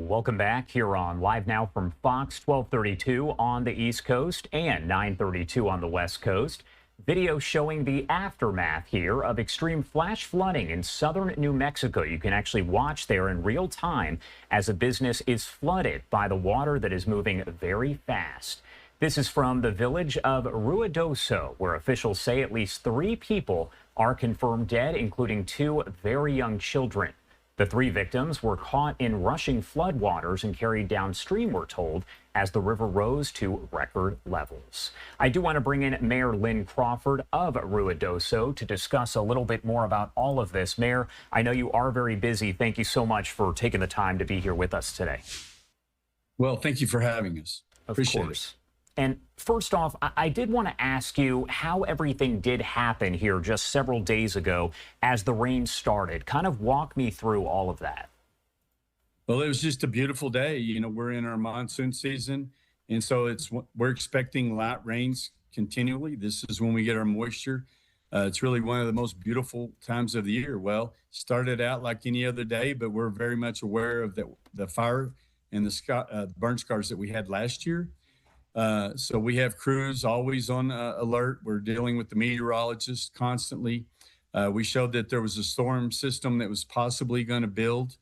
Welcome back here on Live Now from Fox 1232 on the East Coast and 932 on the West Coast. Video showing the aftermath here of extreme flash flooding in southern New Mexico. You can actually watch there in real time as a business is flooded by the water that is moving very fast. This is from the village of Ruidoso, where officials say at least 3 people are confirmed dead, including 2 very young children. The 3 victims were caught in rushing floodwaters and carried downstream, we're told, as the river rose to record levels. I do want to bring in Mayor Lynn Crawford of Ruidoso to discuss a little bit more about all of this. Mayor, I know you are very busy. Thank you so much for taking the time to be here with us today. Well, thank you for having us. Appreciate it. And first off, I did want to ask you how everything did happen here just several days ago as the rain started. Kind of walk me through all of that. Well, it was just a beautiful day. You know, we're in our monsoon season, and so we're expecting light rains continually. This is when we get our moisture. It's really one of the most beautiful times of the year. Well, started out like any other day, but we're very much aware of the fire and the burn scars that we had last year. So we have crews always on alert. We're dealing with the meteorologists constantly. We showed that there was a storm system that was possibly going to build,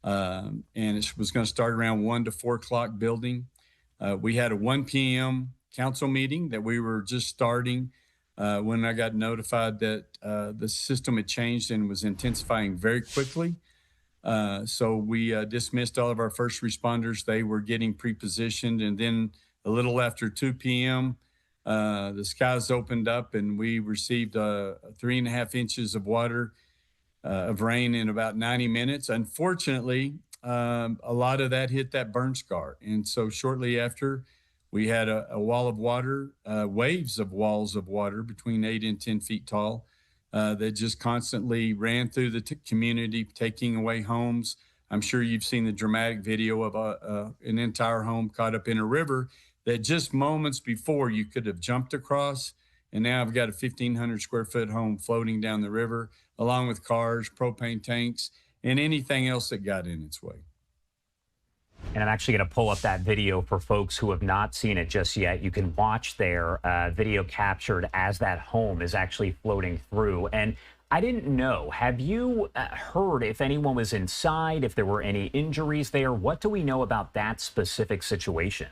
and it was going to start around 1 to 4 o'clock building. We had a 1 p.m. council meeting that we were just starting when I got notified that the system had changed and was intensifying very quickly. So we dismissed all of our first responders. They were getting pre-positioned, and then a little after 2 p.m., the skies opened up and we received 3.5 inches of water, of rain in about 90 minutes. Unfortunately, a lot of that hit that burn scar. And so shortly after, we had a wall of water, waves of walls of water between 8 and 10 feet tall that just constantly ran through the community, taking away homes. I'm sure you've seen the dramatic video of an entire home caught up in a river that just moments before you could have jumped across. And now I've got a 1,500 square foot home floating down the river, along with cars, propane tanks, and anything else that got in its way. And I'm actually going to pull up that video for folks who have not seen it just yet. You can watch their video captured as that home is actually floating through. And I didn't know, have you heard if anyone was inside, if there were any injuries there? What do we know about that specific situation?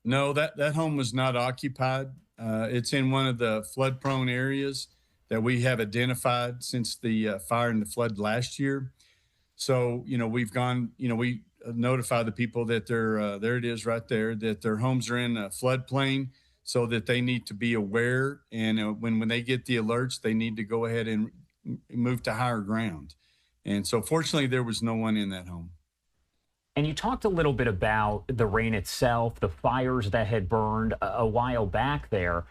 No, that home was not occupied. It's in one of the flood-prone areas that we have identified since the fire and the flood last year. So, you know, we've gone, you know, we notify the people that there it is right there, that their homes are in a floodplain so that they need to be aware. And when they get the alerts, they need to go ahead and move to higher ground. And so fortunately, there was no one in that home. And you talked a little bit about the rain itself, the fires that had burned a while back there.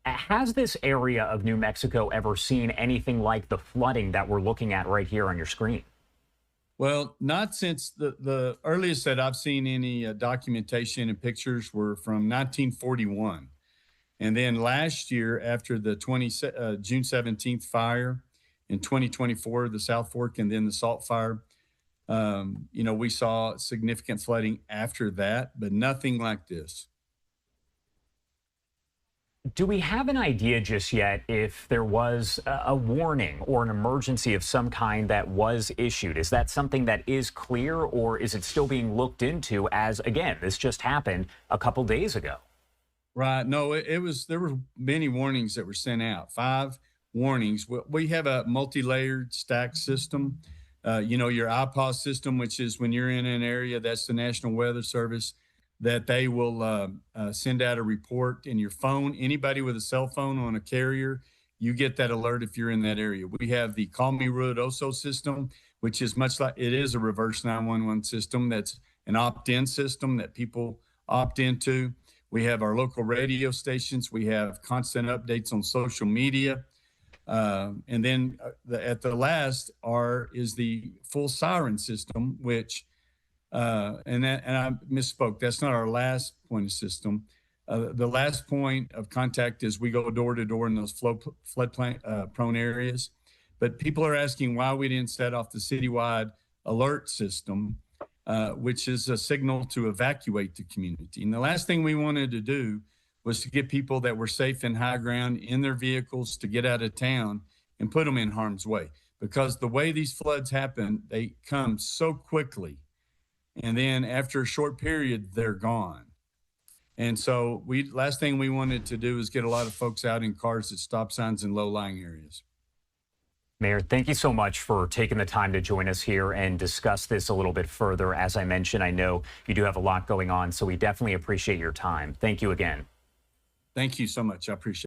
Has this area of New Mexico ever seen anything like the flooding that we're looking at right here on your screen? Well, not since the earliest that I've seen any documentation and pictures were from 1941. And then last year, after the June 17th fire, in 2024, the South Fork, and then the Salt Fire, you know, we saw significant flooding after that, but nothing like this. Do we have an idea just yet if there was a warning or an emergency of some kind that was issued? Is that something that is clear, or is it still being looked into as, again, this just happened a couple days ago? Right. No, there were many warnings that were sent out, 5 warnings. We have a multi-layered stack system. You know, your IPAW system, which is when you're in an area, that's the National Weather Service, that they will send out a report in your phone. Anybody with a cell phone on a carrier, you get that alert if you're in that area. We have the Call Me Ruidoso system, which is much like, it is a reverse 911 system. That's an opt-in system that people opt into. We have our local radio stations. We have constant updates on social media. And then at the last is the full siren system, which, and I misspoke. That's not our last point of system. The last point of contact is we go door to door in those flood prone areas. But people are asking why we didn't set off the citywide alert system. which is a signal to evacuate the community. And the last thing we wanted to do was to get people that were safe in high ground in their vehicles to get out of town and put them in harm's way. Because the way these floods happen, they come so quickly. And then after a short period, they're gone. And so last thing we wanted to do is get a lot of folks out in cars at stop signs in low-lying areas. Mayor, thank you so much for taking the time to join us here and discuss this a little bit further. As I mentioned, I know you do have a lot going on, so we definitely appreciate your time. Thank you again. Thank you so much. I appreciate it.